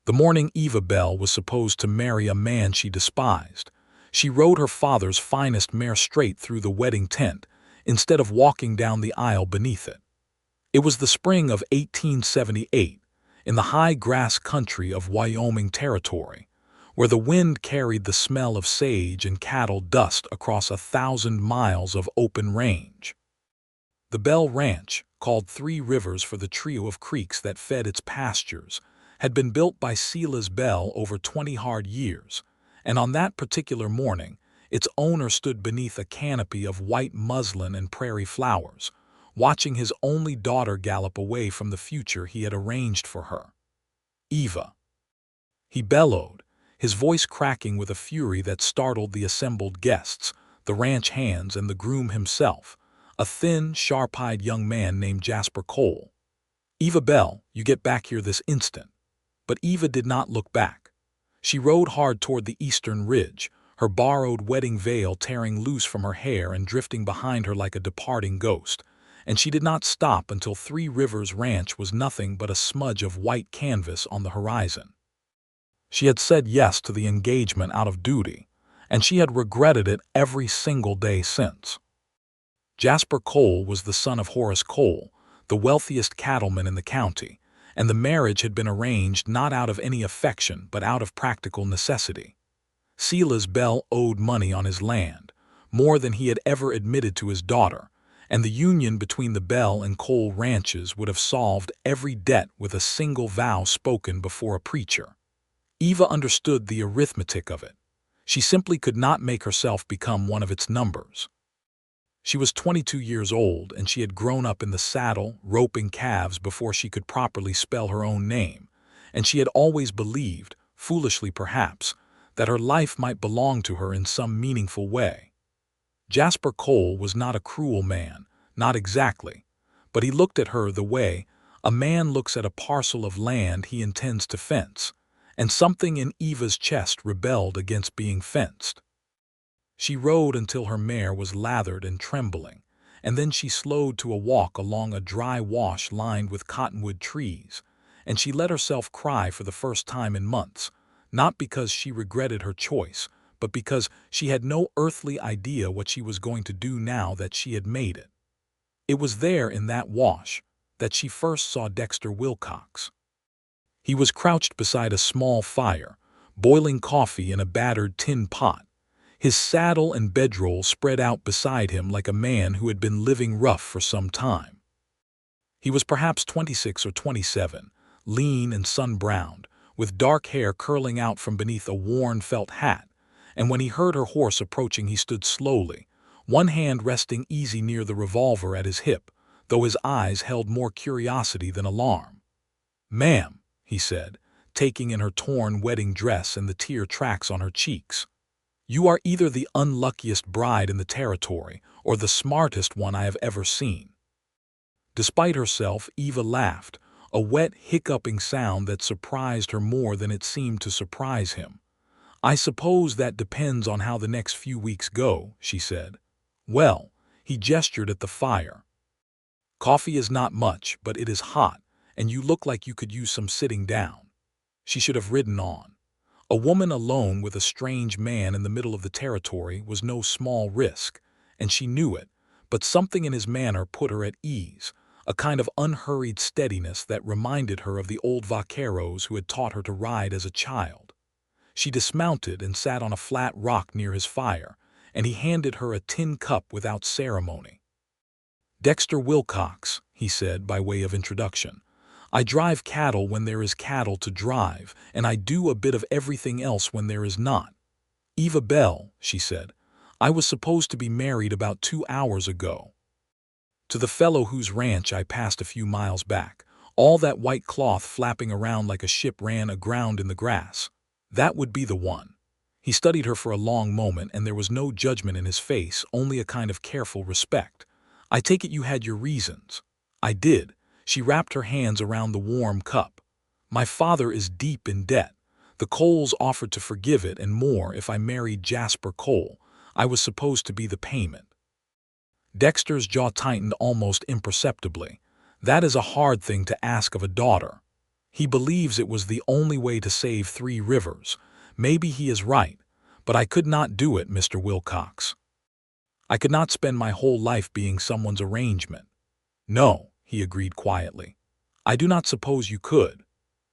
The morning Eva Bell was supposed to marry a man she despised, she rode her father's finest mare straight through the wedding tent, instead of walking down the aisle beneath it. It was the spring of 1878, in the high grass country of Wyoming Territory, where the wind carried the smell of sage and cattle dust across 1,000 miles of open range. The Bell Ranch, called 3 Rivers for the trio of creeks that fed its pastures, had been built by Silas Bell over 20 hard years, and on that particular morning, its owner stood beneath a canopy of white muslin and prairie flowers, watching his only daughter gallop away from the future he had arranged for her. "Eva," he bellowed, his voice cracking with a fury that startled the assembled guests, the ranch hands and the groom himself, a thin, sharp-eyed young man named Jasper Cole. "Eva Bell, you get back here this instant." But Eva did not look back. She rode hard toward the eastern ridge, her borrowed wedding veil tearing loose from her hair and drifting behind her like a departing ghost, and she did not stop until 3 Rivers Ranch was nothing but a smudge of white canvas on the horizon. She had said yes to the engagement out of duty, and she had regretted it every single day since. Jasper Cole was the son of Horace Cole, the wealthiest cattleman in the county, and the marriage had been arranged not out of any affection but out of practical necessity. Silas Bell owed money on his land, more than he had ever admitted to his daughter, and the union between the Bell and Cole ranches would have solved every debt with a single vow spoken before a preacher. Eva understood the arithmetic of it. She simply could not make herself become one of its numbers. She was 22 years old, and she had grown up in the saddle, roping calves before she could properly spell her own name, and she had always believed, foolishly perhaps, that her life might belong to her in some meaningful way. Jasper Cole was not a cruel man, not exactly, but he looked at her the way a man looks at a parcel of land he intends to fence, and something in Eva's chest rebelled against being fenced. She rode until her mare was lathered and trembling, and then she slowed to a walk along a dry wash lined with cottonwood trees, and she let herself cry for the first time in months, not because she regretted her choice, but because she had no earthly idea what she was going to do now that she had made it. It was there in that wash that she first saw Dexter Wilcox. He was crouched beside a small fire, boiling coffee in a battered tin pot, his saddle and bedroll spread out beside him like a man who had been living rough for some time. He was perhaps 26 or 27, lean and sun-browned, with dark hair curling out from beneath a worn felt hat, and when he heard her horse approaching he stood slowly, one hand resting easy near the revolver at his hip, though his eyes held more curiosity than alarm. "Ma'am," he said, taking in her torn wedding dress and the tear tracks on her cheeks, "you are either the unluckiest bride in the territory or the smartest one I have ever seen." Despite herself, Eva laughed, a wet, hiccuping sound that surprised her more than it seemed to surprise him. "I suppose that depends on how the next few weeks go," she said. "Well," he gestured at the fire. "Coffee is not much, but it is hot, and you look like you could use some sitting down." She should have ridden on. A woman alone with a strange man in the middle of the territory was no small risk, and she knew it, but something in his manner put her at ease, a kind of unhurried steadiness that reminded her of the old vaqueros who had taught her to ride as a child. She dismounted and sat on a flat rock near his fire, and he handed her a tin cup without ceremony. "Dexter Wilcox," he said by way of introduction. "I drive cattle when there is cattle to drive, and I do a bit of everything else when there is not. Eva Bell," she said, "I was supposed to be married about 2 hours ago. To the fellow whose ranch I passed a few miles back, all that white cloth flapping around like a ship ran aground in the grass. That would be the one." He studied her for a long moment, and there was no judgment in his face, only a kind of careful respect. "I take it you had your reasons." "I did." She wrapped her hands around the warm cup. "My father is deep in debt. The Coles offered to forgive it and more if I married Jasper Cole. I was supposed to be the payment." Dexter's jaw tightened almost imperceptibly. "That is a hard thing to ask of a daughter." He believes it was the only way to save Three Rivers. Maybe he is right, but I could not do it, Mr. Wilcox. I could not spend my whole life being someone's arrangement. No, he agreed quietly. I do not suppose you could.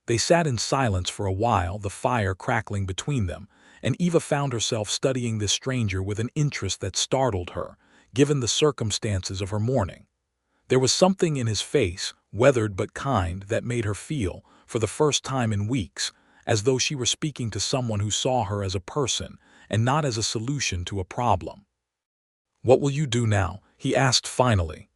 They sat in silence for a while, the fire crackling between them, and Eva found herself studying this stranger with an interest that startled her, given the circumstances of her mourning. There was something in his face, weathered but kind, that made her feel, for the first time in weeks, as though she were speaking to someone who saw her as a person and not as a solution to a problem. "What will you do now?" he asked finally.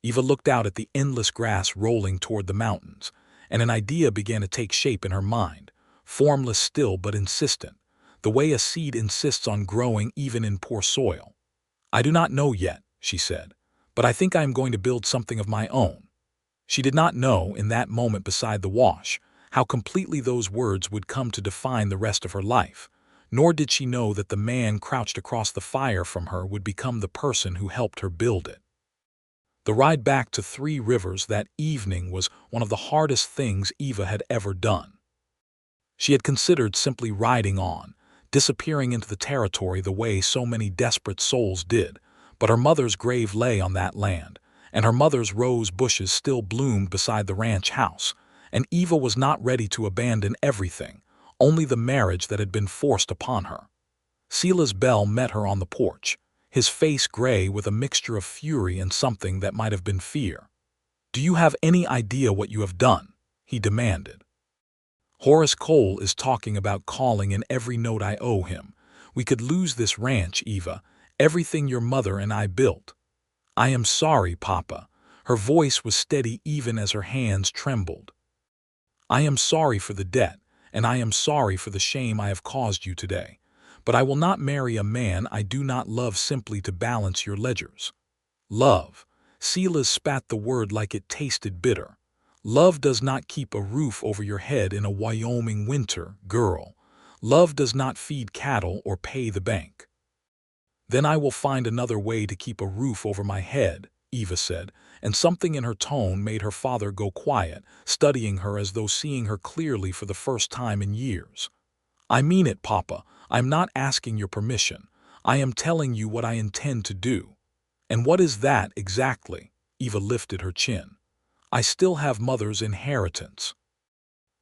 Eva looked out at the endless grass rolling toward the mountains, and an idea began to take shape in her mind, formless still but insistent, the way a seed insists on growing even in poor soil. "I do not know yet," she said, "but I think I am going to build something of my own." She did not know, in that moment beside the wash, how completely those words would come to define the rest of her life, nor did she know that the man crouched across the fire from her would become the person who helped her build it. The ride back to Three Rivers that evening was one of the hardest things Eva had ever done. She had considered simply riding on, disappearing into the territory the way so many desperate souls did, but her mother's grave lay on that land, and her mother's rose bushes still bloomed beside the ranch house, and Eva was not ready to abandon everything, only the marriage that had been forced upon her. Silas Bell met her on the porch, his face gray with a mixture of fury and something that might have been fear. "Do you have any idea what you have done?" he demanded. "Horace Cole is talking about calling in every note I owe him. We could lose this ranch, Eva, everything your mother and I built." "I am sorry, Papa." Her voice was steady even as her hands trembled. "I am sorry for the debt, and I am sorry for the shame I have caused you today. But I will not marry a man I do not love simply to balance your ledgers." "Love." Silas spat the word like it tasted bitter. "Love does not keep a roof over your head in a Wyoming winter, girl. Love does not feed cattle or pay the bank." "Then I will find another way to keep a roof over my head," Eva said, and something in her tone made her father go quiet, studying her as though seeing her clearly for the first time in years. "I mean it, Papa. I am not asking your permission. I am telling you what I intend to do." "And what is that, exactly?" Eva lifted her chin. "I still have Mother's inheritance.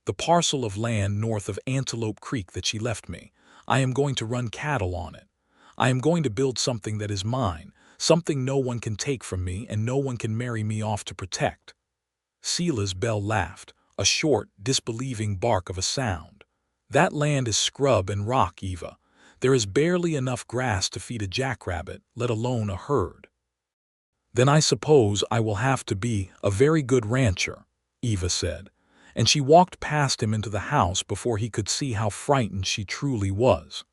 The parcel of land north of Antelope Creek that she left me. I am going to run cattle on it. I am going to build something that is mine, something no one can take from me and no one can marry me off to protect." Silas Bell laughed, a short, disbelieving bark of a sound. "That land is scrub and rock, Eva. There is barely enough grass to feed a jackrabbit, let alone a herd." "Then I suppose I will have to be a very good rancher," Eva said, and she walked past him into the house before he could see how frightened she truly was.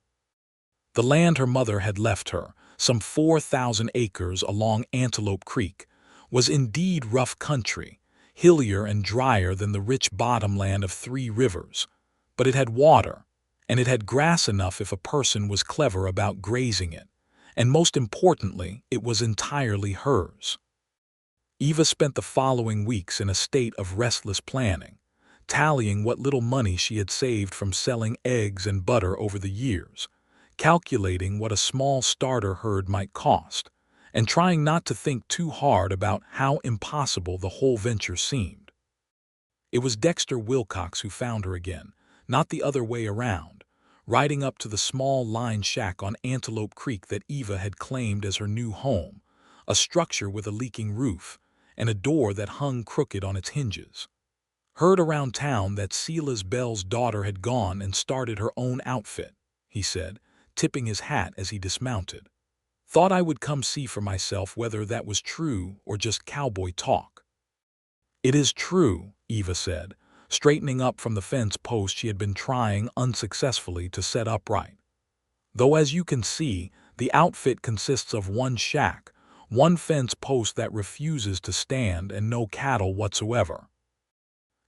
The land her mother had left her, some 4,000 acres along Antelope Creek, was indeed rough country, hillier and drier than the rich bottomland of Three Rivers. But it had water, and it had grass enough if a person was clever about grazing it, and most importantly, it was entirely hers. Eva spent the following weeks in a state of restless planning, tallying what little money she had saved from selling eggs and butter over the years, calculating what a small starter herd might cost, and trying not to think too hard about how impossible the whole venture seemed. It was Dexter Wilcox who found her again, not the other way around, riding up to the small line shack on Antelope Creek that Eva had claimed as her new home, a structure with a leaking roof and a door that hung crooked on its hinges. "Heard around town that Silas Bell's daughter had gone and started her own outfit," he said, tipping his hat as he dismounted. "Thought I would come see for myself whether that was true or just cowboy talk." "It is true," Eva said, straightening up from the fence post she had been trying unsuccessfully to set upright. "Though as you can see, the outfit consists of one shack, one fence post that refuses to stand, and no cattle whatsoever."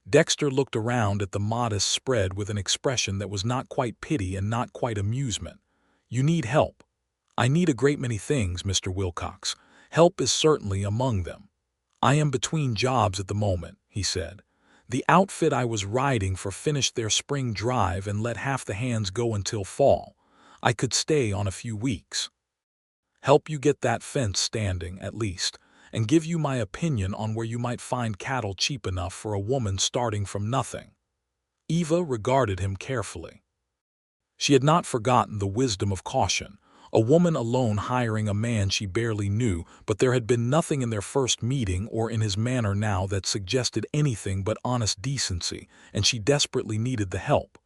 Dexter looked around at the modest spread with an expression that was not quite pity and not quite amusement. "You need help." "I need a great many things, Mr. Wilcox. Help is certainly among them. I am between jobs at the moment," he said. The outfit I was riding for finished their spring drive and let half the hands go until fall. I could stay on a few weeks. Help you get that fence standing, at least, and give you my opinion on where you might find cattle cheap enough for a woman starting from nothing." Eva regarded him carefully. She had not forgotten the wisdom of caution. A woman alone hiring a man she barely knew, but there had been nothing in their first meeting or in his manner now that suggested anything but honest decency, and she desperately needed the help.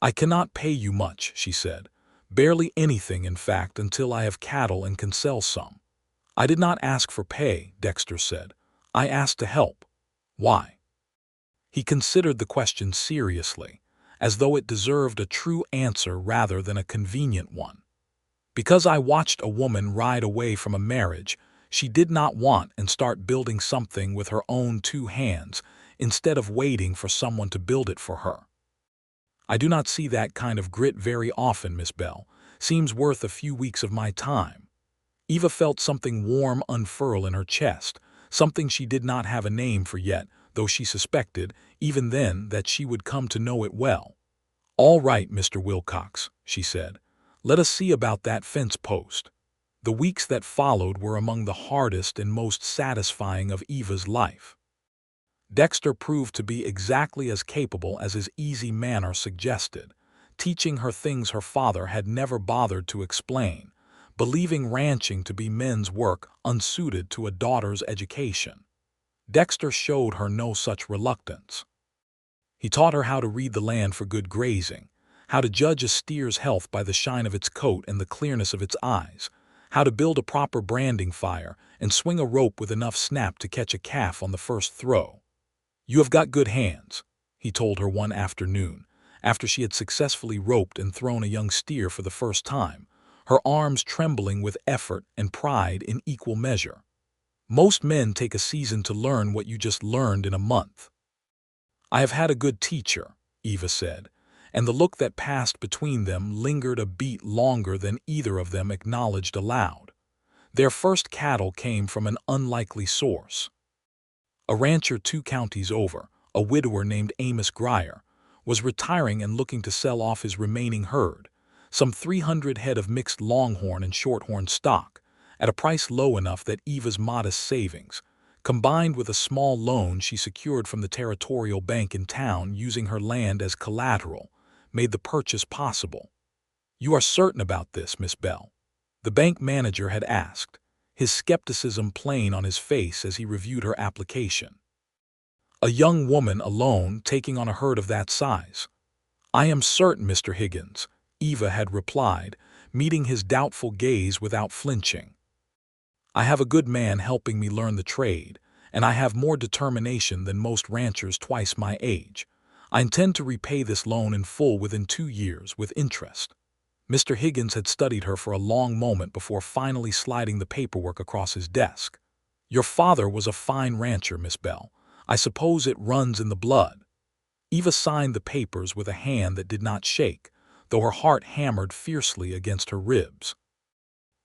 "I cannot pay you much," she said. "Barely anything, in fact, until I have cattle and can sell some." "I did not ask for pay," Dexter said. "I asked to help." "Why?" He considered the question seriously, as though it deserved a true answer rather than a convenient one. "Because I watched a woman ride away from a marriage she did not want and start building something with her own two hands instead of waiting for someone to build it for her. I do not see that kind of grit very often, Miss Bell. Seems worth a few weeks of my time." Eva felt something warm unfurl in her chest, something she did not have a name for yet, though she suspected, even then, that she would come to know it well. "All right, Mr. Wilcox," she said. "Let us see about that fence post." The weeks that followed were among the hardest and most satisfying of Eva's life. Dexter proved to be exactly as capable as his easy manner suggested, teaching her things her father had never bothered to explain, believing ranching to be men's work unsuited to a daughter's education. Dexter showed her no such reluctance. He taught her how to read the land for good grazing, how to judge a steer's health by the shine of its coat and the clearness of its eyes, how to build a proper branding fire and swing a rope with enough snap to catch a calf on the first throw. "You have got good hands," he told her one afternoon, after she had successfully roped and thrown a young steer for the first time, her arms trembling with effort and pride in equal measure. "Most men take a season to learn what you just learned in a month." "I have had a good teacher," Eva said, and the look that passed between them lingered a beat longer than either of them acknowledged aloud. Their first cattle came from an unlikely source. A rancher 2 counties over, a widower named Amos Grier, was retiring and looking to sell off his remaining herd, some 300 head of mixed longhorn and shorthorn stock, at a price low enough that Eva's modest savings, combined with a small loan she secured from the territorial bank in town using her land as collateral, made the purchase possible. "You are certain about this, Miss Bell?" the bank manager had asked, his skepticism plain on his face as he reviewed her application. "A young woman alone taking on a herd of that size." "I am certain, Mr. Higgins," Eva had replied, meeting his doubtful gaze without flinching. "I have a good man helping me learn the trade, and I have more determination than most ranchers twice my age. I intend to repay this loan in full within 2 years, with interest." Mr. Higgins had studied her for a long moment before finally sliding the paperwork across his desk. "Your father was a fine rancher, Miss Bell. I suppose it runs in the blood." Eva signed the papers with a hand that did not shake, though her heart hammered fiercely against her ribs.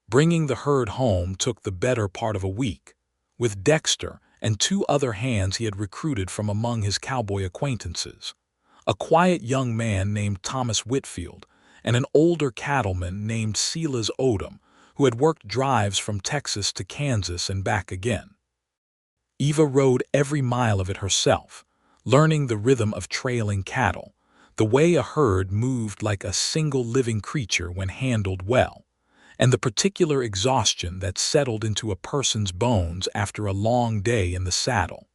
Bringing the herd home took the better part of a week, with Dexter and 2 other hands he had recruited from among his cowboy acquaintances, a quiet young man named Thomas Whitfield and an older cattleman named Silas Odom, who had worked drives from Texas to Kansas and back again. Eva rode every mile of it herself, learning the rhythm of trailing cattle, the way a herd moved like a single living creature when handled well, and the particular exhaustion that settled into a person's bones after a long day in the saddle.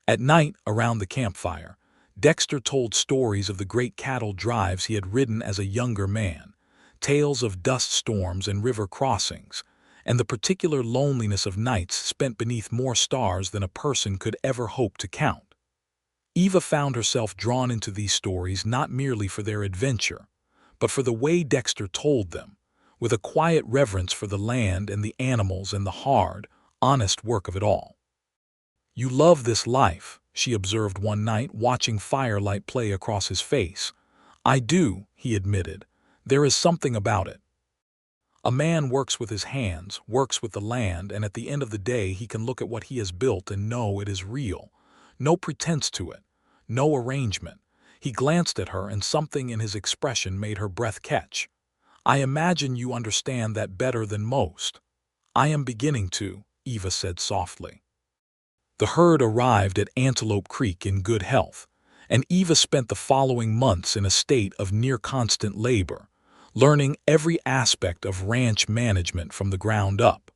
At night, around the campfire, Dexter told stories of the great cattle drives he had ridden as a younger man, tales of dust storms and river crossings, and the particular loneliness of nights spent beneath more stars than a person could ever hope to count. Eva found herself drawn into these stories not merely for their adventure, but for the way Dexter told them, with a quiet reverence for the land and the animals and the hard, honest work of it all. "You love this life," she observed one night, watching firelight play across his face. "I do," he admitted. "There is something about it. A man works with his hands, works with the land, and at the end of the day he can look at what he has built and know it is real. No pretense to it, no arrangement. He glanced at her and something in his expression made her breath catch. "I imagine you understand that better than most." "I am beginning to," Eva said softly. The herd arrived at Antelope Creek in good health, and Eva spent the following months in a state of near-constant labor, learning every aspect of ranch management from the ground up.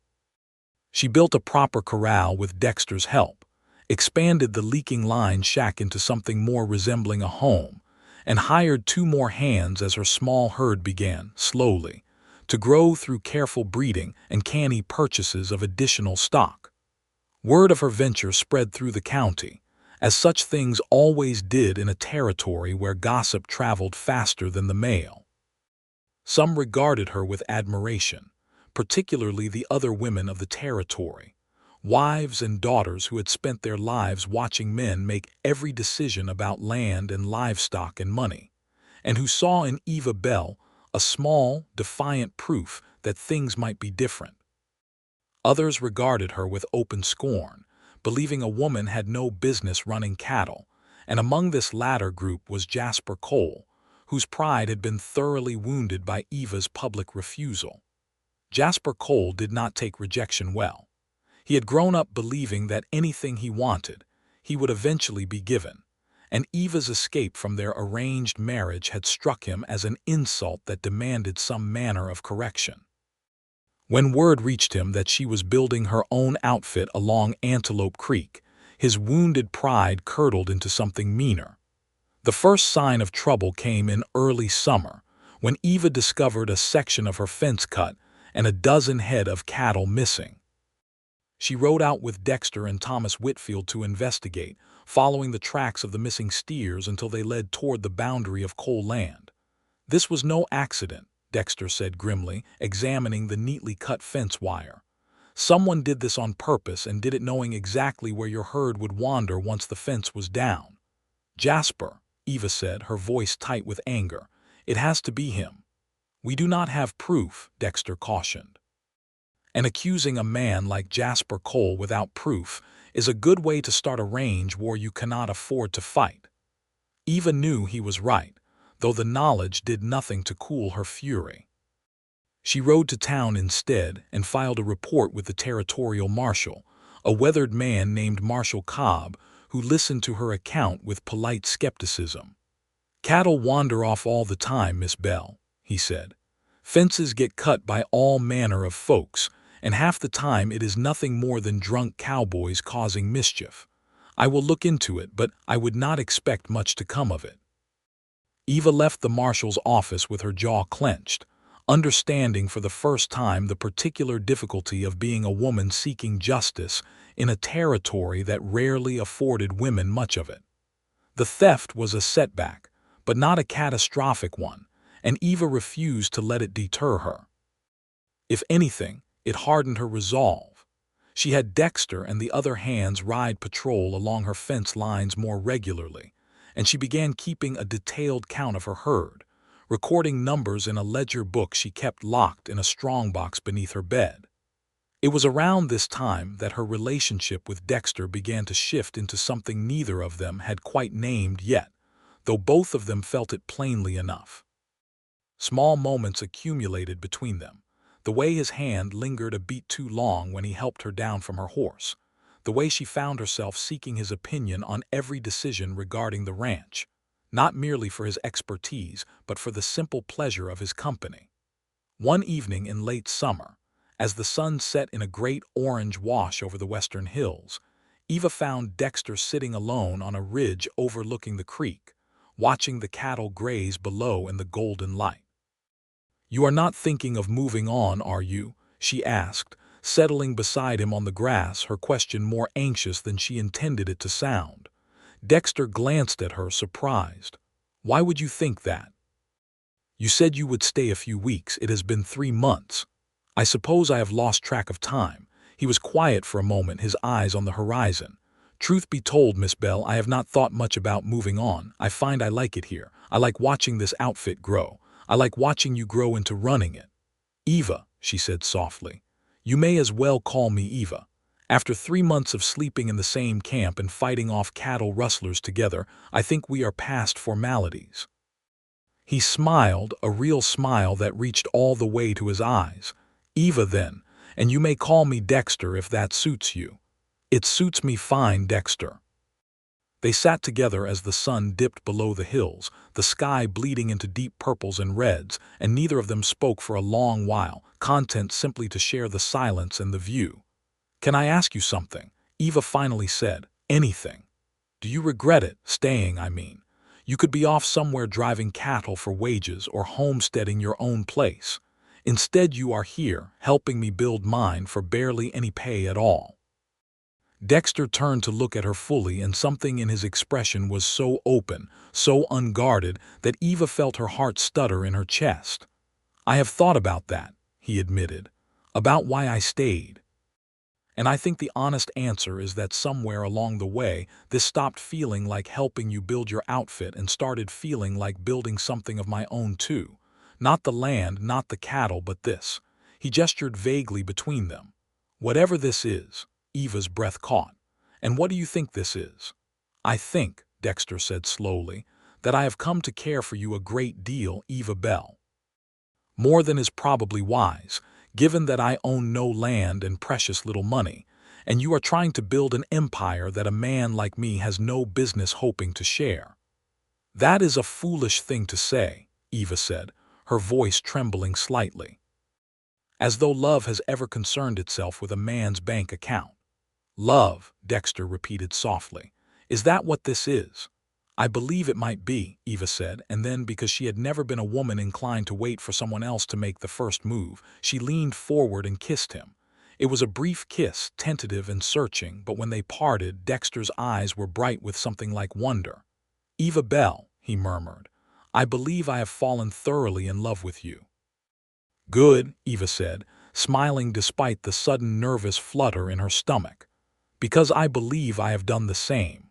She built a proper corral with Dexter's help, expanded the leaking line shack into something more resembling a home, and hired 2 more hands as her small herd began, slowly, to grow through careful breeding and canny purchases of additional stock. Word of her venture spread through the county, as such things always did in a territory where gossip traveled faster than the mail. Some regarded her with admiration, particularly the other women of the territory, wives and daughters who had spent their lives watching men make every decision about land and livestock and money, and who saw in Eva Bell a small, defiant proof that things might be different. Others regarded her with open scorn, believing a woman had no business running cattle, and among this latter group was Jasper Cole, whose pride had been thoroughly wounded by Eva's public refusal. Jasper Cole did not take rejection well. He had grown up believing that anything he wanted, he would eventually be given, and Eva's escape from their arranged marriage had struck him as an insult that demanded some manner of correction. When word reached him that she was building her own outfit along Antelope Creek, his wounded pride curdled into something meaner. The first sign of trouble came in early summer, when Eva discovered a section of her fence cut and a dozen head of cattle missing. She rode out with Dexter and Thomas Whitfield to investigate, following the tracks of the missing steers until they led toward the boundary of Cole land. "This was no accident," Dexter said grimly, examining the neatly cut fence wire. "Someone did this on purpose and did it knowing exactly where your herd would wander once the fence was down." "Jasper," Eva said, her voice tight with anger, "it has to be him." "We do not have proof," Dexter cautioned. "And accusing a man like Jasper Cole without proof is a good way to start a range war you cannot afford to fight." Eva knew he was right, though the knowledge did nothing to cool her fury. She rode to town instead and filed a report with the territorial marshal, a weathered man named Marshal Cobb, who listened to her account with polite skepticism. "Cattle wander off all the time, Miss Bell," he said. "Fences get cut by all manner of folks, and half the time it is nothing more than drunk cowboys causing mischief. I will look into it, but I would not expect much to come of it." Eva left the marshal's office with her jaw clenched, understanding for the first time the particular difficulty of being a woman seeking justice in a territory that rarely afforded women much of it. The theft was a setback, but not a catastrophic one, and Eva refused to let it deter her. If anything, it hardened her resolve. She had Dexter and the other hands ride patrol along her fence lines more regularly, and she began keeping a detailed count of her herd, recording numbers in a ledger book she kept locked in a strongbox beneath her bed. It was around this time that her relationship with Dexter began to shift into something neither of them had quite named yet, though both of them felt it plainly enough. Small moments accumulated between them. The way his hand lingered a beat too long when he helped her down from her horse. The way she found herself seeking his opinion on every decision regarding the ranch, not merely for his expertise, but for the simple pleasure of his company. One evening in late summer, as the sun set in a great orange wash over the western hills, Eva found Dexter sitting alone on a ridge overlooking the creek, watching the cattle graze below in the golden light. "You are not thinking of moving on, are you?" she asked, settling beside him on the grass, her question more anxious than she intended it to sound. Dexter glanced at her, surprised. "Why would you think that?" "You said you would stay a few weeks. It has been 3 months. I suppose I have lost track of time." He was quiet for a moment, his eyes on the horizon. "Truth be told, Miss Bell, I have not thought much about moving on. I find I like it here. I like watching this outfit grow. I like watching you grow into running it." "Eva," she said softly. "You may as well call me Eva. After 3 months of sleeping in the same camp and fighting off cattle rustlers together, I think we are past formalities." He smiled, a real smile that reached all the way to his eyes. "Eva, then, and you may call me Dexter if that suits you." "It suits me fine, Dexter." They sat together as the sun dipped below the hills, the sky bleeding into deep purples and reds, and neither of them spoke for a long while, content simply to share the silence and the view. "Can I ask you something?" Eva finally said. "Anything." "Do you regret it? Staying, I mean. You could be off somewhere driving cattle for wages or homesteading your own place. Instead, you are here, helping me build mine for barely any pay at all." Dexter turned to look at her fully, and something in his expression was so open, so unguarded, that Eva felt her heart stutter in her chest. "I have thought about that," he admitted, "about why I stayed. And I think the honest answer is that somewhere along the way, this stopped feeling like helping you build your outfit and started feeling like building something of my own too. Not the land, not the cattle, but this." He gestured vaguely between them. "Whatever this is." Eva's breath caught. "And what do you think this is?" "I think," Dexter said slowly, "that I have come to care for you a great deal, Eva Bell. More than is probably wise, given that I own no land and precious little money, and you are trying to build an empire that a man like me has no business hoping to share." "That is a foolish thing to say," Eva said, her voice trembling slightly. "As though love has ever concerned itself with a man's bank account." "Love," Dexter repeated softly. "Is that what this is?" "I believe it might be," Eva said, and then, because she had never been a woman inclined to wait for someone else to make the first move, she leaned forward and kissed him. It was a brief kiss, tentative and searching, but when they parted, Dexter's eyes were bright with something like wonder. "Eva Bell," he murmured, "I believe I have fallen thoroughly in love with you." "Good," Eva said, smiling despite the sudden nervous flutter in her stomach. "Because I believe I have done the same."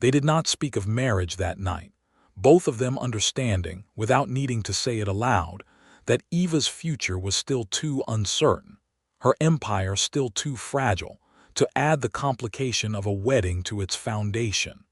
They did not speak of marriage that night, both of them understanding, without needing to say it aloud, that Eva's future was still too uncertain, her empire still too fragile, to add the complication of a wedding to its foundation.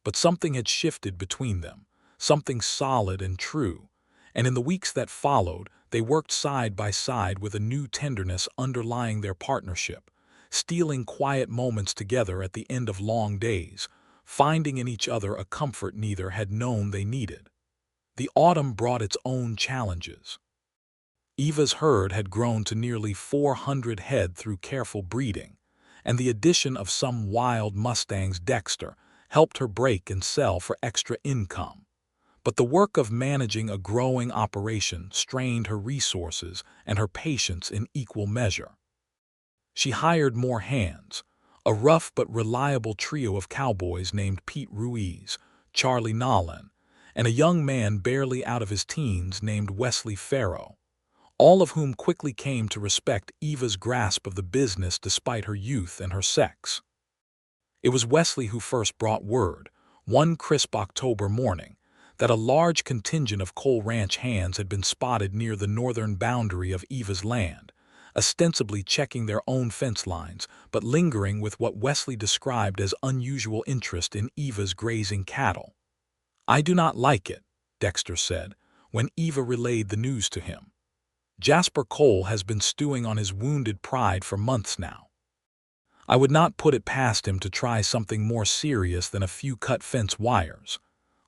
But something had shifted between them, something solid and true, and in the weeks that followed, they worked side by side with a new tenderness underlying their partnership, stealing quiet moments together at the end of long days, finding in each other a comfort neither had known they needed. The autumn brought its own challenges. Eva's herd had grown to nearly 400 head through careful breeding, and the addition of some wild mustangs Dexter helped her break and sell for extra income. But the work of managing a growing operation strained her resources and her patience in equal measure. She hired more hands, a rough but reliable trio of cowboys named Pete Ruiz, Charlie Nolan, and a young man barely out of his teens named Wesley Farrow, all of whom quickly came to respect Eva's grasp of the business despite her youth and her sex. It was Wesley who first brought word, one crisp October morning, that a large contingent of Coal Ranch hands had been spotted near the northern boundary of Eva's land, ostensibly checking their own fence lines, but lingering with what Wesley described as unusual interest in Eva's grazing cattle. "I do not like it," Dexter said, when Eva relayed the news to him. "Jasper Cole has been stewing on his wounded pride for months now. I would not put it past him to try something more serious than a few cut fence wires.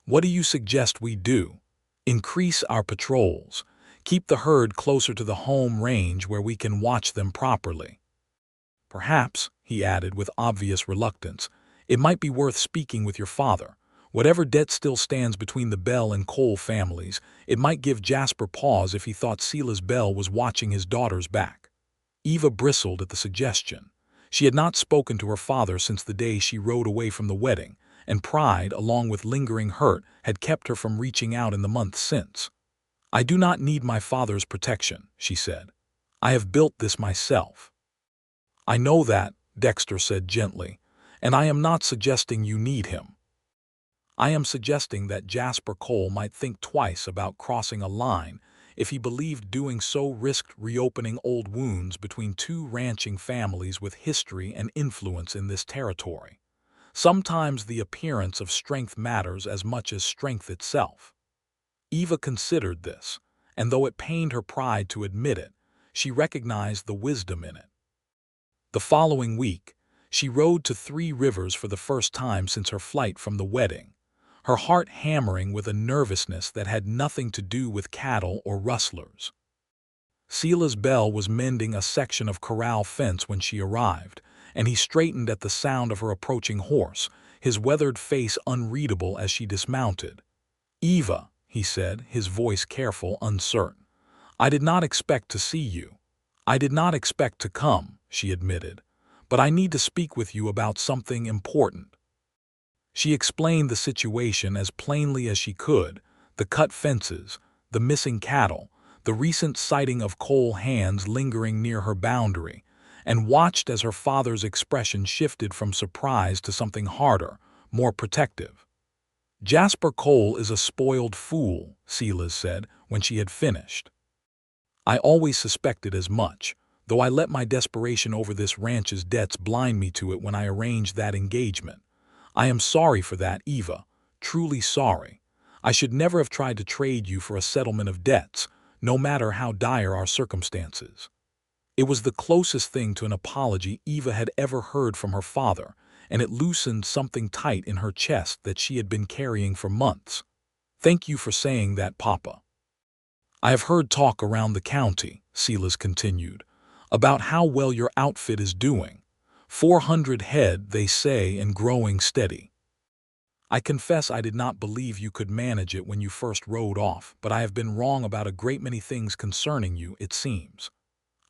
What do you suggest we do? Increase our patrols. Keep the herd closer to the home range where we can watch them properly. Perhaps," he added with obvious reluctance, "it might be worth speaking with your father. Whatever debt still stands between the Bell and Cole families, it might give Jasper pause if he thought Silas Bell was watching his daughter's back." Eva bristled at the suggestion. She had not spoken to her father since the day she rode away from the wedding, and pride, along with lingering hurt, had kept her from reaching out in the months since. "I do not need my father's protection," she said. "I have built this myself." "I know that," Dexter said gently, "and I am not suggesting you need him. I am suggesting that Jasper Cole might think twice about crossing a line if he believed doing so risked reopening old wounds between two ranching families with history and influence in this territory. Sometimes the appearance of strength matters as much as strength itself. Eva considered this, and though it pained her pride to admit it, she recognized the wisdom in it. The following week, she rode to Three Rivers for the first time since her flight from the wedding, her heart hammering with a nervousness that had nothing to do with cattle or rustlers. Silas Bell was mending a section of corral fence when she arrived, and he straightened at the sound of her approaching horse, his weathered face unreadable as she dismounted. "Eva," he said, his voice careful, uncertain. "I did not expect to see you." "I did not expect to come," she admitted, "but I need to speak with you about something important." She explained the situation as plainly as she could: the cut fences, the missing cattle, the recent sighting of Cole hands lingering near her boundary, and watched as her father's expression shifted from surprise to something harder, more protective. "Jasper Cole is a spoiled fool," Silas said when she had finished. "I always suspected as much, though I let my desperation over this ranch's debts blind me to it when I arranged that engagement. I am sorry for that, Eva, truly sorry. I should never have tried to trade you for a settlement of debts, no matter how dire our circumstances." It was the closest thing to an apology Eva had ever heard from her father, and it loosened something tight in her chest that she had been carrying for months. "Thank you for saying that, Papa. I have heard talk around the county," Silas continued, "about how well your outfit is doing. 400 head, they say, and growing steady. I confess I did not believe you could manage it when you first rode off, but I have been wrong about a great many things concerning you, it seems."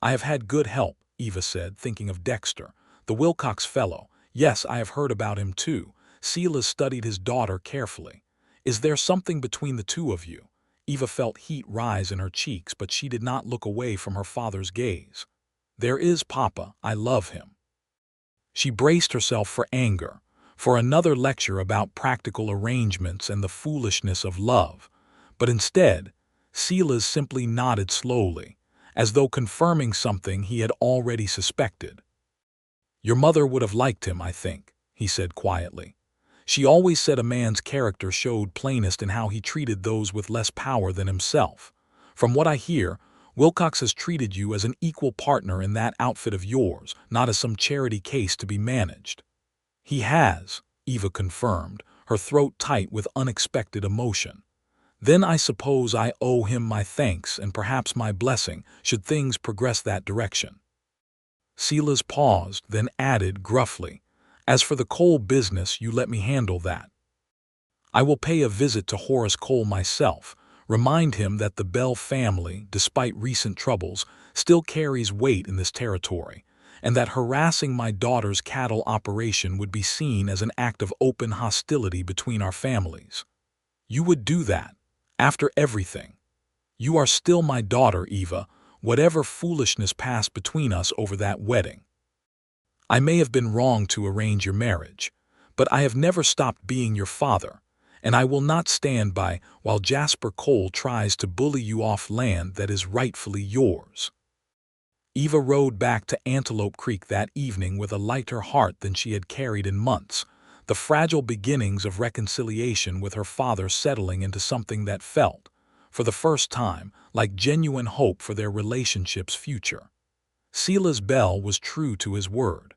"I have had good help," Eva said, thinking of Dexter, the Wilcox fellow. "Yes, I have heard about him too." Silas studied his daughter carefully. "Is there something between the two of you?" Eva felt heat rise in her cheeks, but she did not look away from her father's gaze. "There is, Papa. I love him." She braced herself for anger, for another lecture about practical arrangements and the foolishness of love, but instead, Silas simply nodded slowly, as though confirming something he had already suspected. "Your mother would have liked him, I think," he said quietly. "She always said a man's character showed plainest in how he treated those with less power than himself. From what I hear, Wilcox has treated you as an equal partner in that outfit of yours, not as some charity case to be managed." "He has," Eva confirmed, her throat tight with unexpected emotion. "Then I suppose I owe him my thanks and perhaps my blessing, should things progress that direction." Silas paused, then added gruffly, "As for the Cole business, you let me handle that. I will pay a visit to Horace Cole myself, remind him that the Bell family, despite recent troubles, still carries weight in this territory, and that harassing my daughter's cattle operation would be seen as an act of open hostility between our families." "You would do that? After everything?" "You are still my daughter, Eva, whatever foolishness passed between us over that wedding. I may have been wrong to arrange your marriage, but I have never stopped being your father, and I will not stand by while Jasper Cole tries to bully you off land that is rightfully yours." Eva rode back to Antelope Creek that evening with a lighter heart than she had carried in months, the fragile beginnings of reconciliation with her father settling into something that felt, for the first time, like genuine hope for their relationship's future. Silas Bell was true to his word.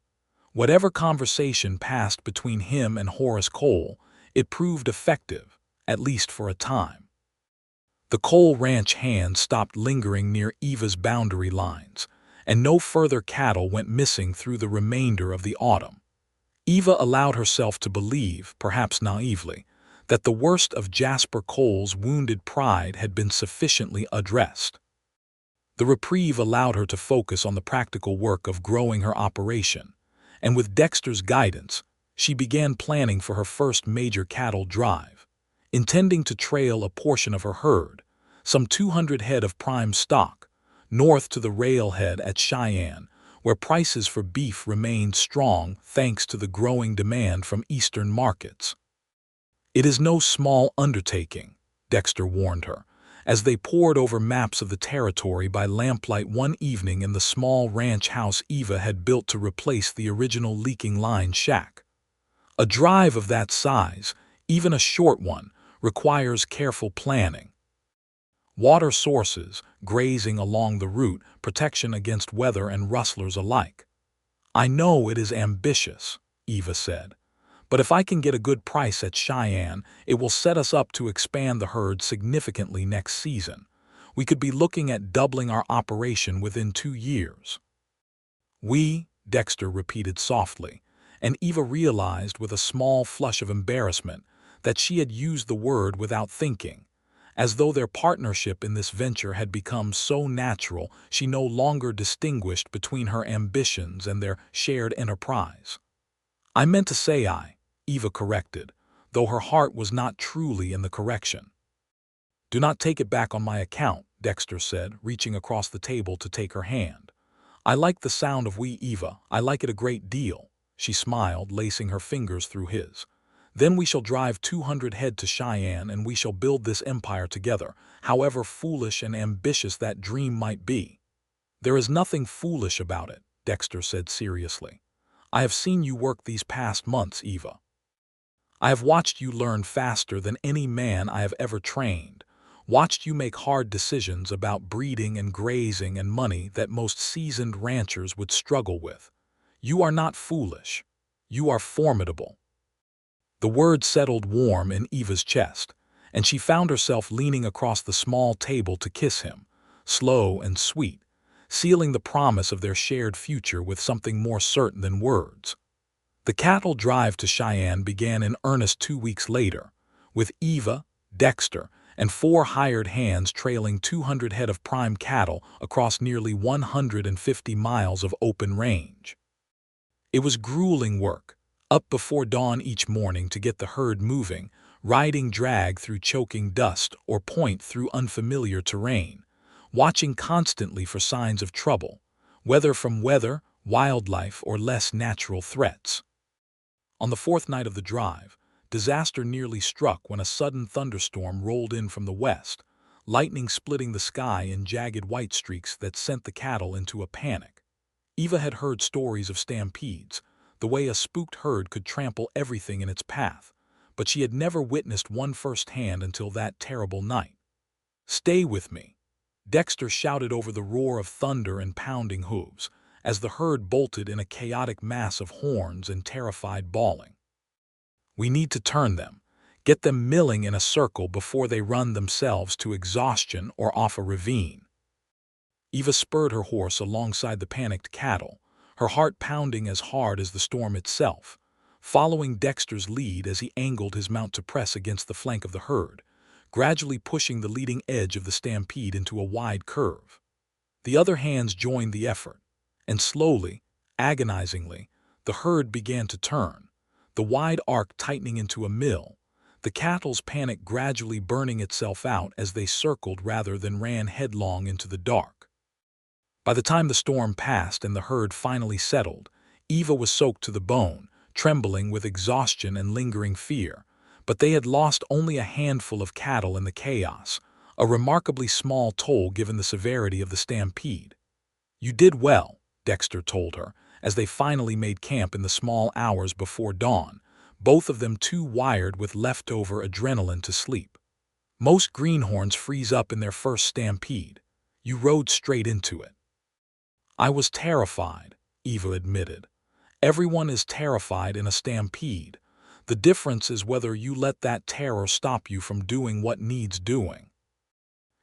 Whatever conversation passed between him and Horace Cole, it proved effective, at least for a time. The Cole Ranch hands stopped lingering near Eva's boundary lines, and no further cattle went missing through the remainder of the autumn. Eva allowed herself to believe, perhaps naively, that the worst of Jasper Cole's wounded pride had been sufficiently addressed. The reprieve allowed her to focus on the practical work of growing her operation, and with Dexter's guidance, she began planning for her first major cattle drive, intending to trail a portion of her herd, some 200 head of prime stock, north to the railhead at Cheyenne, where prices for beef remained strong thanks to the growing demand from eastern markets. "It is no small undertaking," Dexter warned her, As they pored over maps of the territory by lamplight one evening in the small ranch house Eva had built to replace the original leaking line shack. A drive of that size, even a short one, requires careful planning. Water sources, grazing along the route, protection against weather and rustlers alike. I know it is ambitious, Eva said, but if I can get a good price at Cheyenne, it will set us up to expand the herd significantly next season. We could be looking at doubling our operation within 2 years. Dexter repeated softly, and Eva realized with a small flush of embarrassment that she had used the word without thinking. As though their partnership in this venture had become so natural, she no longer distinguished between her ambitions and their shared enterprise. I meant to say Eva corrected, though her heart was not truly in the correction. Do not take it back on my account, Dexter said, reaching across the table to take her hand. I like the sound of Eva, I like it a great deal, she smiled, lacing her fingers through his. Then we shall drive 200 head to Cheyenne and we shall build this empire together, however foolish and ambitious that dream might be. There is nothing foolish about it, Dexter said seriously. I have seen you work these past months, Eva. I have watched you learn faster than any man I have ever trained, watched you make hard decisions about breeding and grazing and money that most seasoned ranchers would struggle with. You are not foolish. You are formidable. The word settled warm in Eva's chest, and she found herself leaning across the small table to kiss him, slow and sweet, sealing the promise of their shared future with something more certain than words. The cattle drive to Cheyenne began in earnest 2 weeks later, with Eva, Dexter, and 4 hired hands trailing 200 head of prime cattle across nearly 150 miles of open range. It was grueling work. Up before dawn each morning to get the herd moving, riding drag through choking dust or point through unfamiliar terrain, watching constantly for signs of trouble, whether from weather, wildlife, or less natural threats. On the 4th night of the drive, disaster nearly struck when a sudden thunderstorm rolled in from the west, lightning splitting the sky in jagged white streaks that sent the cattle into a panic. Eva had heard stories of stampedes, the way a spooked herd could trample everything in its path, but she had never witnessed one firsthand until that terrible night. Stay with me, Dexter shouted over the roar of thunder and pounding hooves, as the herd bolted in a chaotic mass of horns and terrified bawling. We need to turn them, get them milling in a circle before they run themselves to exhaustion or off a ravine. Eva spurred her horse alongside the panicked cattle, her heart pounding as hard as the storm itself, following Dexter's lead as he angled his mount to press against the flank of the herd, gradually pushing the leading edge of the stampede into a wide curve. The other hands joined the effort, and slowly, agonizingly, the herd began to turn, the wide arc tightening into a mill, the cattle's panic gradually burning itself out as they circled rather than ran headlong into the dark. By the time the storm passed and the herd finally settled, Eva was soaked to the bone, trembling with exhaustion and lingering fear, but they had lost only a handful of cattle in the chaos, a remarkably small toll given the severity of the stampede. You did well, Dexter told her, as they finally made camp in the small hours before dawn, both of them too wired with leftover adrenaline to sleep. Most greenhorns freeze up in their first stampede. You rode straight into it. I was terrified, Eva admitted. Everyone is terrified in a stampede. The difference is whether you let that terror stop you from doing what needs doing.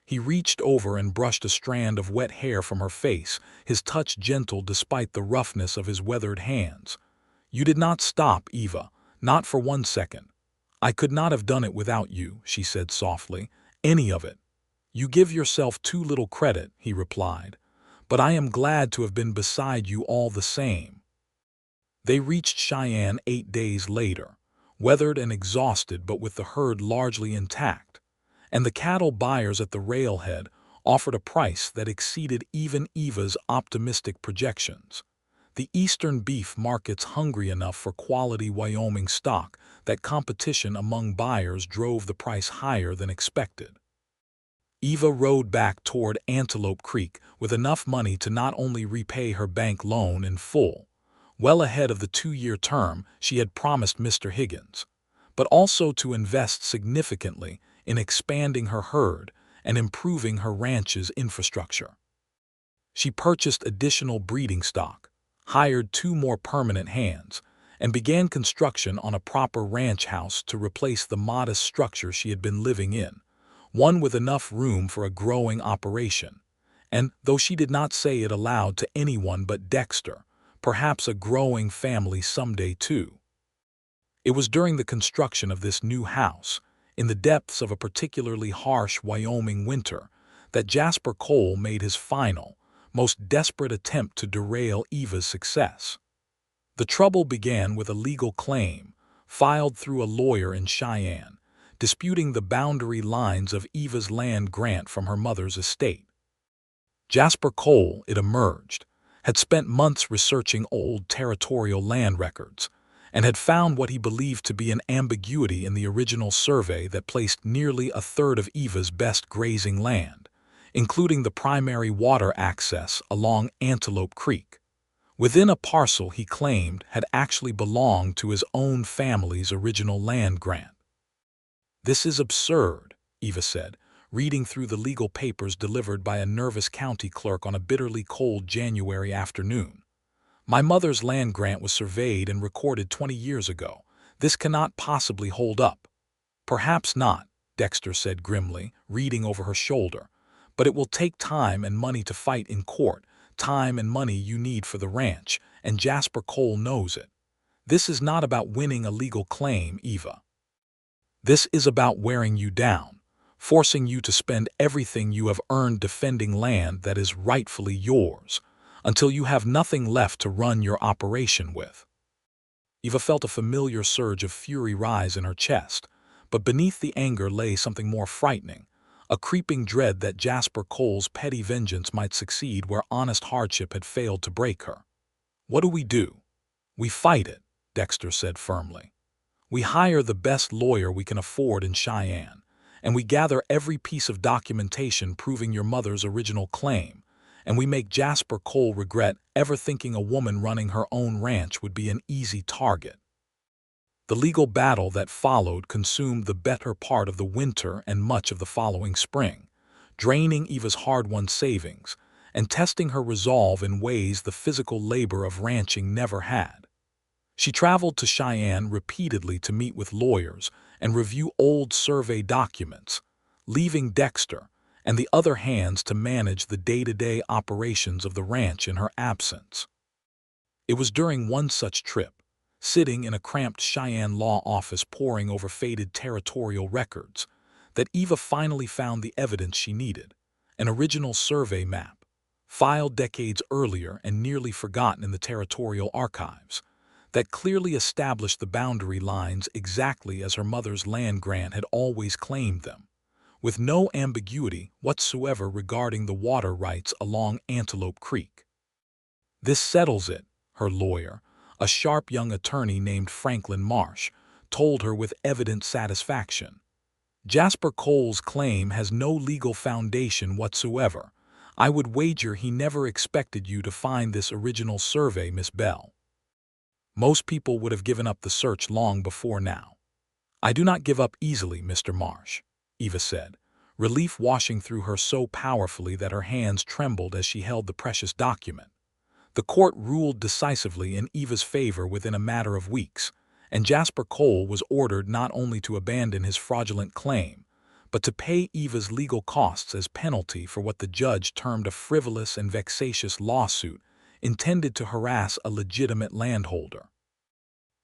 He reached over and brushed a strand of wet hair from her face, his touch gentle despite the roughness of his weathered hands. You did not stop, Eva, not for 1 second. I could not have done it without you, she said softly. Any of it. You give yourself too little credit, he replied. But I am glad to have been beside you all the same. They reached Cheyenne 8 days later, weathered and exhausted but with the herd largely intact, and the cattle buyers at the railhead offered a price that exceeded even Eva's optimistic projections. The eastern beef market's hungry enough for quality Wyoming stock that competition among buyers drove the price higher than expected. Eva rode back toward Antelope Creek with enough money to not only repay her bank loan in full, well ahead of the 2-year term she had promised Mr. Higgins, but also to invest significantly in expanding her herd and improving her ranch's infrastructure. She purchased additional breeding stock, hired 2 more permanent hands, and began construction on a proper ranch house to replace the modest structure she had been living in, one with enough room for a growing operation, and, though she did not say it aloud to anyone but Dexter, perhaps a growing family someday too. It was during the construction of this new house, in the depths of a particularly harsh Wyoming winter, that Jasper Cole made his final, most desperate attempt to derail Eva's success. The trouble began with a legal claim, filed through a lawyer in Cheyenne, disputing the boundary lines of Eva's land grant from her mother's estate. Jasper Cole, it emerged, had spent months researching old territorial land records, and had found what he believed to be an ambiguity in the original survey that placed nearly a third of Eva's best grazing land, including the primary water access along Antelope Creek, within a parcel he claimed had actually belonged to his own family's original land grant. "This is absurd," Eva said, reading through the legal papers delivered by a nervous county clerk on a bitterly cold January afternoon. "My mother's land grant was surveyed and recorded 20 years ago. This cannot possibly hold up." "Perhaps not," Dexter said grimly, reading over her shoulder, "but it will take time and money to fight in court, time and money you need for the ranch, and Jasper Cole knows it. This is not about winning a legal claim, Eva. This is about wearing you down, forcing you to spend everything you have earned defending land that is rightfully yours, until you have nothing left to run your operation with." Eva felt a familiar surge of fury rise in her chest, but beneath the anger lay something more frightening, a creeping dread that Jasper Cole's petty vengeance might succeed where honest hardship had failed to break her. "What do? We fight it," Dexter said firmly. "We hire the best lawyer we can afford in Cheyenne, and we gather every piece of documentation proving your mother's original claim, and we make Jasper Cole regret ever thinking a woman running her own ranch would be an easy target." The legal battle that followed consumed the better part of the winter and much of the following spring, draining Eva's hard-won savings and testing her resolve in ways the physical labor of ranching never had. She traveled to Cheyenne repeatedly to meet with lawyers and review old survey documents, leaving Dexter and the other hands to manage the day-to-day operations of the ranch in her absence. It was during one such trip, sitting in a cramped Cheyenne law office poring over faded territorial records, that Eva finally found the evidence she needed, an original survey map, filed decades earlier and nearly forgotten in the territorial archives, that clearly established the boundary lines exactly as her mother's land grant had always claimed them, with no ambiguity whatsoever regarding the water rights along Antelope Creek. "This settles it," her lawyer, a sharp young attorney named Franklin Marsh, told her with evident satisfaction. "Jasper Cole's claim has no legal foundation whatsoever. I would wager he never expected you to find this original survey, Miss Bell. Most people would have given up the search long before now." "I do not give up easily, Mr. Marsh," Eva said, relief washing through her so powerfully that her hands trembled as she held the precious document. The court ruled decisively in Eva's favor within a matter of weeks, and Jasper Cole was ordered not only to abandon his fraudulent claim, but to pay Eva's legal costs as penalty for what the judge termed a frivolous and vexatious lawsuit intended to harass a legitimate landholder.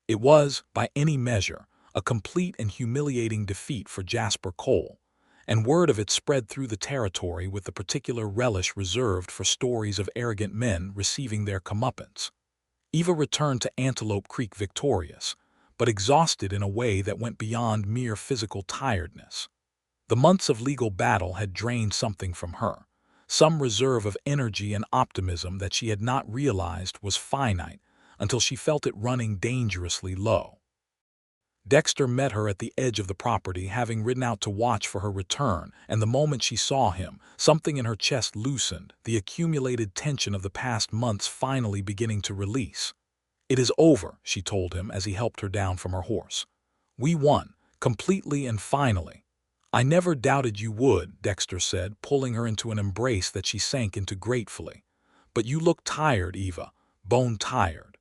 It was, by any measure, a complete and humiliating defeat for Jasper Cole, and word of it spread through the territory with the particular relish reserved for stories of arrogant men receiving their comeuppance. Eva returned to Antelope Creek victorious, but exhausted in a way that went beyond mere physical tiredness. The months of legal battle had drained something from her, some reserve of energy and optimism that she had not realized was finite until she felt it running dangerously low. Dexter met her at the edge of the property, having ridden out to watch for her return, and the moment she saw him, something in her chest loosened, the accumulated tension of the past months finally beginning to release. "It is over," she told him as he helped her down from her horse. "We won, completely and finally." "I never doubted you would," Dexter said, pulling her into an embrace that she sank into gratefully. "But you look tired, Eva, bone tired."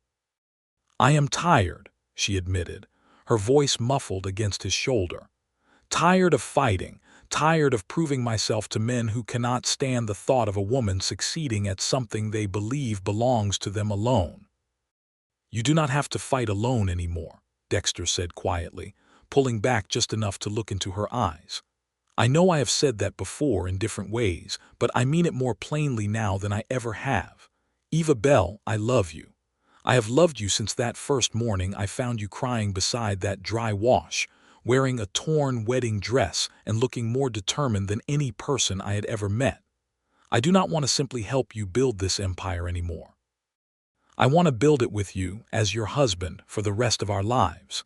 "I am tired," she admitted, her voice muffled against his shoulder. "Tired of fighting, tired of proving myself to men who cannot stand the thought of a woman succeeding at something they believe belongs to them alone." "You do not have to fight alone anymore," Dexter said quietly, pulling back just enough to look into her eyes. "I know I have said that before in different ways, but I mean it more plainly now than I ever have. Eva Bell, I love you. I have loved you since that first morning I found you crying beside that dry wash, wearing a torn wedding dress and looking more determined than any person I had ever met. I do not want to simply help you build this empire anymore. I want to build it with you, as your husband, for the rest of our lives."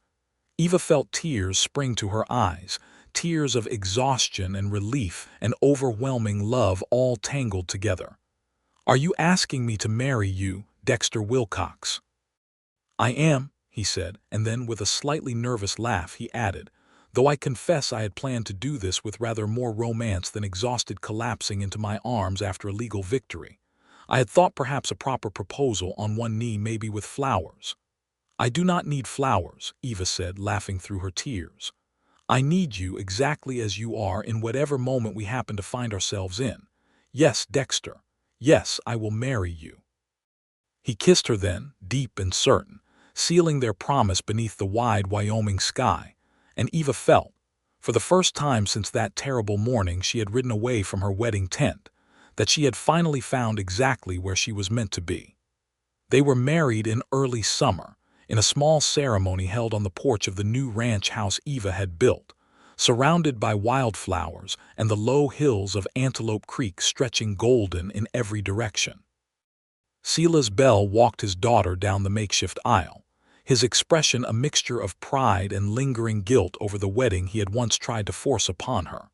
Eva felt tears spring to her eyes, tears of exhaustion and relief and overwhelming love all tangled together. "Are you asking me to marry you, Dexter Wilcox?" "I am," he said, and then with a slightly nervous laugh he added, "though I confess I had planned to do this with rather more romance than exhausted collapsing into my arms after a legal victory. I had thought perhaps a proper proposal on one knee, maybe with flowers." "I do not need flowers," Eva said, laughing through her tears. "I need you exactly as you are in whatever moment we happen to find ourselves in. Yes, Dexter. Yes, I will marry you." He kissed her then, deep and certain, sealing their promise beneath the wide Wyoming sky, and Eva felt, for the first time since that terrible morning she had ridden away from her wedding tent, that she had finally found exactly where she was meant to be. They were married in early summer, in a small ceremony held on the porch of the new ranch house Eva had built, surrounded by wildflowers and the low hills of Antelope Creek stretching golden in every direction. Silas Bell walked his daughter down the makeshift aisle, his expression a mixture of pride and lingering guilt over the wedding he had once tried to force upon her.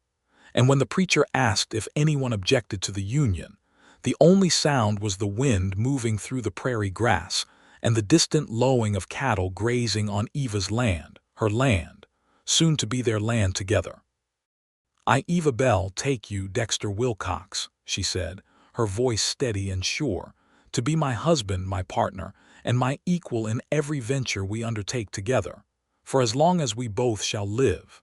And when the preacher asked if anyone objected to the union, the only sound was the wind moving through the prairie grass and the distant lowing of cattle grazing on Eva's land, her land, soon to be their land together. "I, Eva Bell, take you, Dexter Wilcox," she said, her voice steady and sure, "to be my husband, my partner, and my equal in every venture we undertake together, for as long as we both shall live."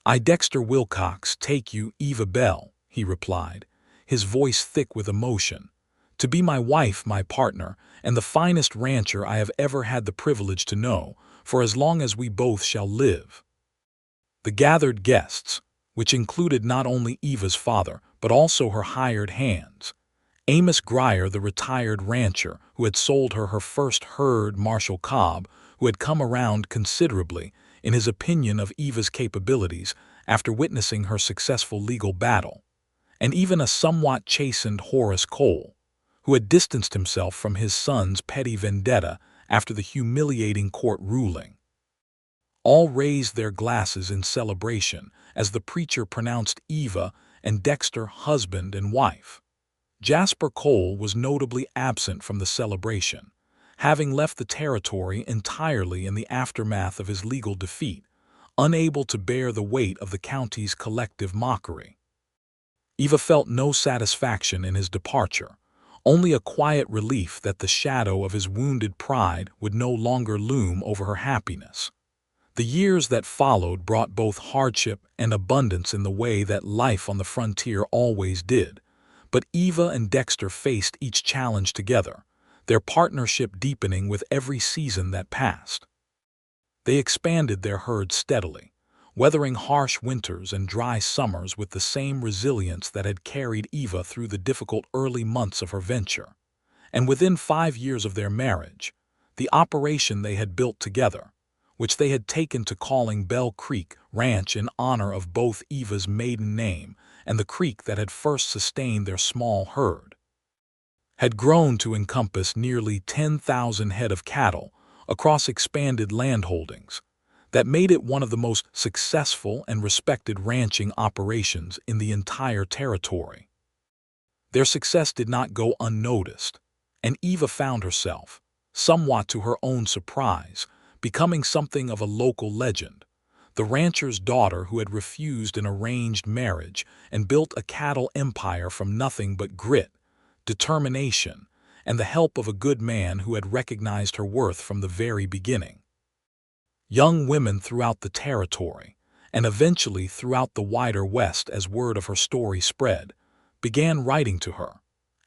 "I, Dexter Wilcox, take you, Eva Bell," he replied, his voice thick with emotion, "to be my wife, my partner, and the finest rancher I have ever had the privilege to know, for as long as we both shall live." The gathered guests, which included not only Eva's father, but also her hired hands, Amos Grier, the retired rancher who had sold her her first herd, Marshall Cobb, who had come around considerably in his opinion of Eva's capabilities after witnessing her successful legal battle, and even a somewhat chastened Horace Cole, who had distanced himself from his son's petty vendetta after the humiliating court ruling. All raised their glasses in celebration as the preacher pronounced Eva and Dexter husband and wife. Jasper Cole was notably absent from the celebration, having left the territory entirely in the aftermath of his legal defeat, unable to bear the weight of the county's collective mockery. Eva felt no satisfaction in his departure, only a quiet relief that the shadow of his wounded pride would no longer loom over her happiness. The years that followed brought both hardship and abundance in the way that life on the frontier always did, but Eva and Dexter faced each challenge together, their partnership deepening with every season that passed. They expanded their herd steadily, weathering harsh winters and dry summers with the same resilience that had carried Eva through the difficult early months of her venture. And within 5 years of their marriage, the operation they had built together, which they had taken to calling Bell Creek Ranch in honor of both Eva's maiden name and the creek that had first sustained their small herd, had grown to encompass nearly 10,000 head of cattle across expanded landholdings, that made it one of the most successful and respected ranching operations in the entire territory. Their success did not go unnoticed, and Eva found herself, somewhat to her own surprise, becoming something of a local legend, the rancher's daughter who had refused an arranged marriage and built a cattle empire from nothing but grit, determination, and the help of a good man who had recognized her worth from the very beginning. Young women throughout the territory, and eventually throughout the wider West as word of her story spread, began writing to her,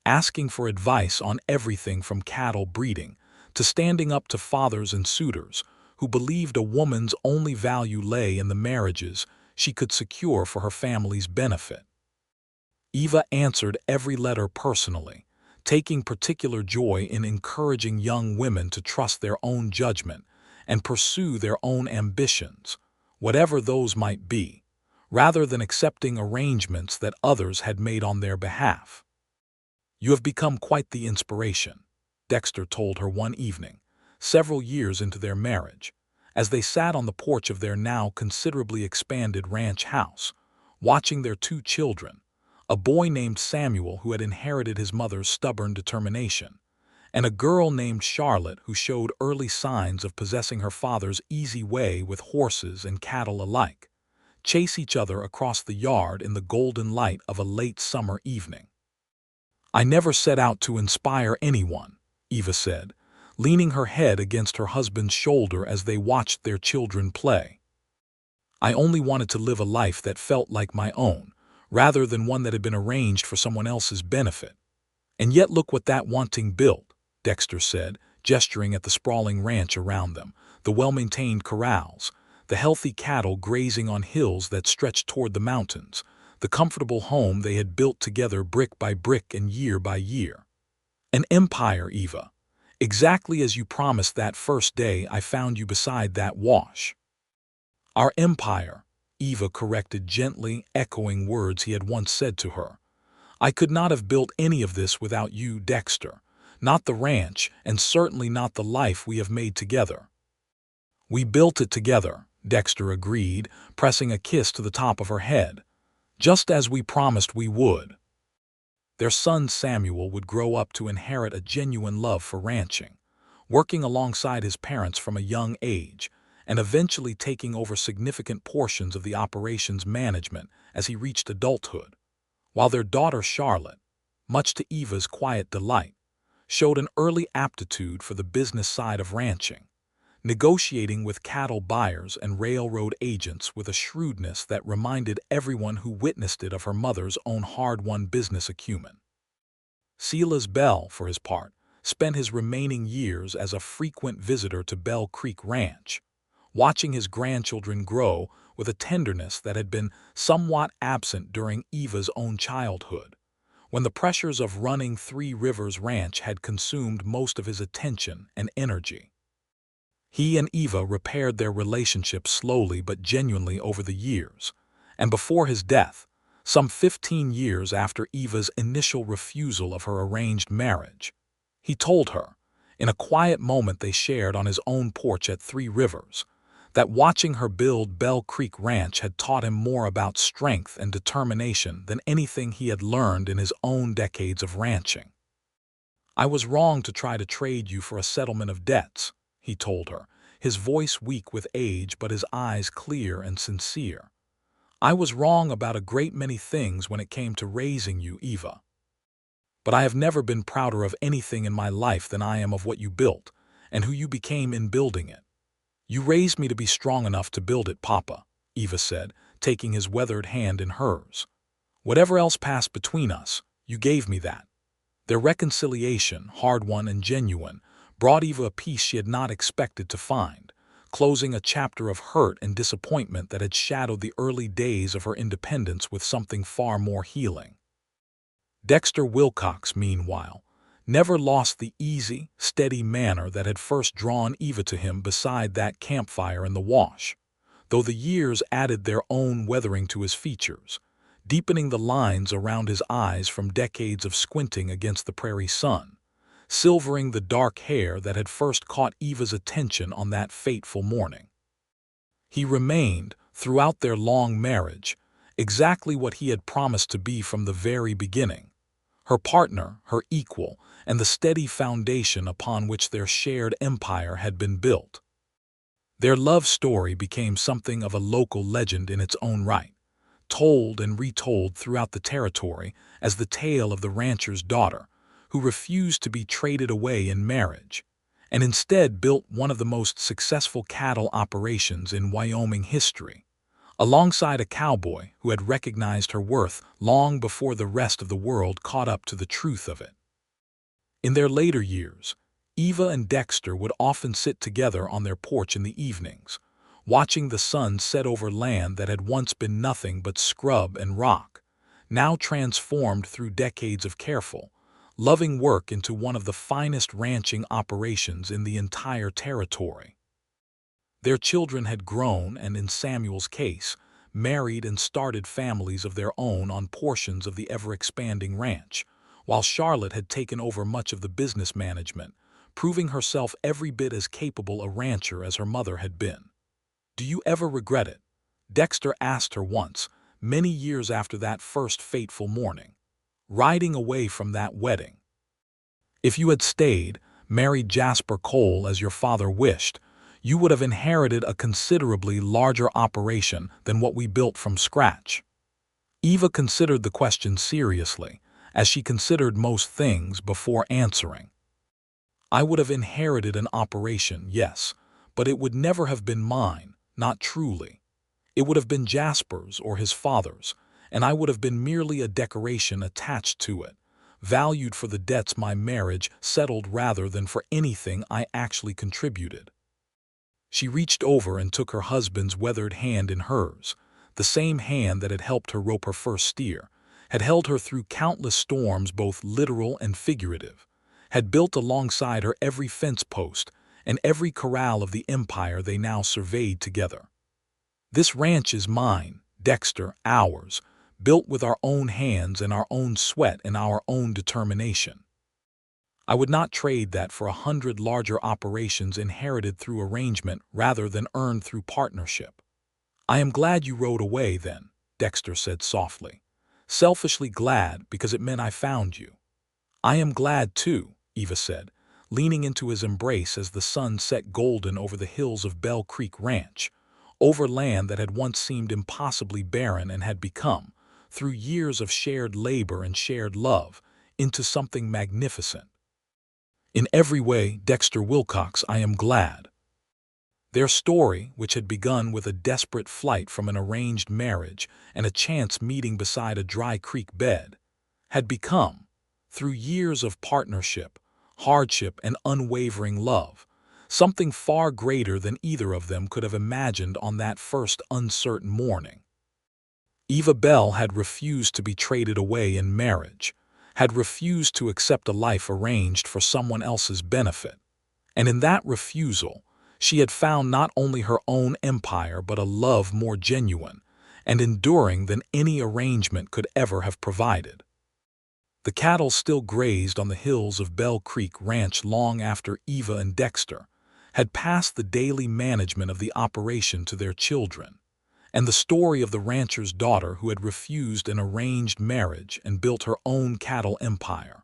asking for advice on everything from cattle breeding to standing up to fathers and suitors who believed a woman's only value lay in the marriages she could secure for her family's benefit. Eva answered every letter personally, taking particular joy in encouraging young women to trust their own judgment and pursue their own ambitions, whatever those might be, rather than accepting arrangements that others had made on their behalf. "You have become quite the inspiration," Dexter told her one evening, several years into their marriage, as they sat on the porch of their now considerably expanded ranch house, watching their two children, a boy named Samuel who had inherited his mother's stubborn determination, and a girl named Charlotte who showed early signs of possessing her father's easy way with horses and cattle alike, chase each other across the yard in the golden light of a late summer evening. "I never set out to inspire anyone," Eva said, leaning her head against her husband's shoulder as they watched their children play. "I only wanted to live a life that felt like my own, rather than one that had been arranged for someone else's benefit. And yet look what that wanting built," Dexter said, gesturing at the sprawling ranch around them, the well-maintained corrals, the healthy cattle grazing on hills that stretched toward the mountains, the comfortable home they had built together brick by brick and year by year. "An empire, Eva, exactly as you promised that first day I found you beside that wash." "Our empire," Eva corrected gently, echoing words he had once said to her. "I could not have built any of this without you, Dexter, not the ranch, and certainly not the life we have made together." "We built it together," Dexter agreed, pressing a kiss to the top of her head, "just as we promised we would." Their son Samuel would grow up to inherit a genuine love for ranching, working alongside his parents from a young age, and eventually taking over significant portions of the operations management as he reached adulthood, while their daughter Charlotte, much to Eva's quiet delight, showed an early aptitude for the business side of ranching, negotiating with cattle buyers and railroad agents with a shrewdness that reminded everyone who witnessed it of her mother's own hard-won business acumen. Silas Bell, for his part, spent his remaining years as a frequent visitor to Bell Creek Ranch, watching his grandchildren grow with a tenderness that had been somewhat absent during Eva's own childhood, when the pressures of running Three Rivers Ranch had consumed most of his attention and energy. He and Eva repaired their relationship slowly but genuinely over the years, and before his death, some 15 years after Eva's initial refusal of her arranged marriage, he told her, in a quiet moment they shared on his own porch at Three Rivers, that watching her build Bell Creek Ranch had taught him more about strength and determination than anything he had learned in his own decades of ranching. "I was wrong to try to trade you for a settlement of debts," he told her, his voice weak with age but his eyes clear and sincere. "I was wrong about a great many things when it came to raising you, Eva. But I have never been prouder of anything in my life than I am of what you built and who you became in building it." "You raised me to be strong enough to build it, Papa," Eva said, taking his weathered hand in hers. "Whatever else passed between us, you gave me that." Their reconciliation, hard-won and genuine, brought Eva a peace she had not expected to find, closing a chapter of hurt and disappointment that had shadowed the early days of her independence with something far more healing. Dexter Wilcox, meanwhile, never lost the easy, steady manner that had first drawn Eva to him beside that campfire in the wash, though the years added their own weathering to his features, deepening the lines around his eyes from decades of squinting against the prairie sun, silvering the dark hair that had first caught Eva's attention on that fateful morning. He remained, throughout their long marriage, exactly what he had promised to be from the very beginning: her partner, her equal, and the steady foundation upon which their shared empire had been built. Their love story became something of a local legend in its own right, told and retold throughout the territory as the tale of the rancher's daughter, who refused to be traded away in marriage, and instead built one of the most successful cattle operations in Wyoming history, alongside a cowboy who had recognized her worth long before the rest of the world caught up to the truth of it. In their later years, Eva and Dexter would often sit together on their porch in the evenings, watching the sun set over land that had once been nothing but scrub and rock, now transformed through decades of careful, loving work into one of the finest ranching operations in the entire territory. Their children had grown and, in Samuel's case, married and started families of their own on portions of the ever-expanding ranch, while Charlotte had taken over much of the business management, proving herself every bit as capable a rancher as her mother had been. "Do you ever regret it?" Dexter asked her once, many years after that first fateful morning, riding away from that wedding. "If you had stayed, married Jasper Cole as your father wished, you would have inherited a considerably larger operation than what we built from scratch." Eva considered the question seriously, as she considered most things before answering. "I would have inherited an operation, yes, but it would never have been mine, not truly. It would have been Jasper's or his father's, and I would have been merely a decoration attached to it, valued for the debts my marriage settled rather than for anything I actually contributed." She reached over and took her husband's weathered hand in hers, the same hand that had helped her rope her first steer, had held her through countless storms both literal and figurative, had built alongside her every fence post and every corral of the empire they now surveyed together. "This ranch is mine, Dexter, ours, built with our own hands and our own sweat and our own determination. I would not trade that for 100 larger operations inherited through arrangement rather than earned through partnership." "I am glad you rode away then," Dexter said softly. "Selfishly glad because it meant I found you." "I am glad too," Eva said, leaning into his embrace as the sun set golden over the hills of Bell Creek Ranch, over land that had once seemed impossibly barren and had become, through years of shared labor and shared love, into something magnificent. "In every way, Dexter Wilcox, I am glad." Their story, which had begun with a desperate flight from an arranged marriage and a chance meeting beside a dry creek bed, had become, through years of partnership, hardship, and unwavering love, something far greater than either of them could have imagined on that first uncertain morning. Eva Bell had refused to be traded away in marriage, had refused to accept a life arranged for someone else's benefit, and in that refusal, she had found not only her own empire but a love more genuine and enduring than any arrangement could ever have provided. The cattle still grazed on the hills of Bell Creek Ranch long after Eva and Dexter had passed the daily management of the operation to their children, and the story of the rancher's daughter who had refused an arranged marriage and built her own cattle empire,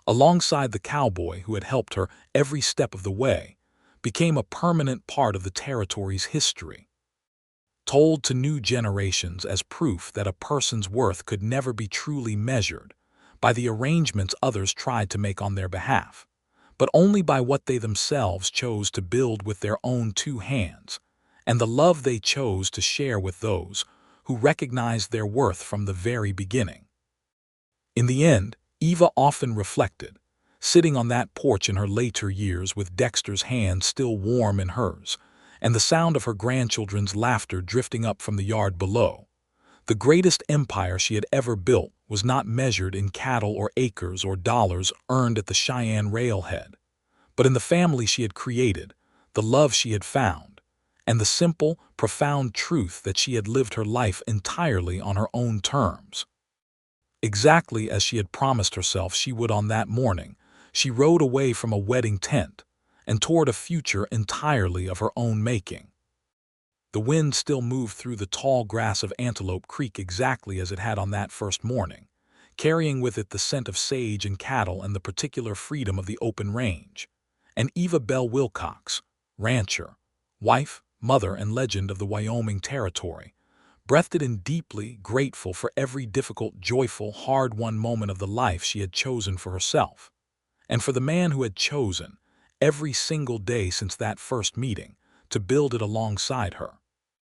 alongside the cowboy who had helped her every step of the way, became a permanent part of the territory's history, told to new generations as proof that a person's worth could never be truly measured by the arrangements others tried to make on their behalf, but only by what they themselves chose to build with their own two hands, and the love they chose to share with those who recognized their worth from the very beginning. In the end, Eva often reflected, sitting on that porch in her later years with Dexter's hand still warm in hers, and the sound of her grandchildren's laughter drifting up from the yard below. The greatest empire she had ever built was not measured in cattle or acres or dollars earned at the Cheyenne railhead, but in the family she had created, the love she had found, and the simple, profound truth that she had lived her life entirely on her own terms. Exactly as she had promised herself she would on that morning, she rode away from a wedding tent and toward a future entirely of her own making. The wind still moved through the tall grass of Antelope Creek exactly as it had on that first morning, carrying with it the scent of sage and cattle and the particular freedom of the open range. And Eva Bell Wilcox, rancher, wife, mother, and legend of the Wyoming territory, breathed in deeply, grateful for every difficult, joyful, hard-won moment of the life she had chosen for herself, and for the man who had chosen, every single day since that first meeting, to build it alongside her.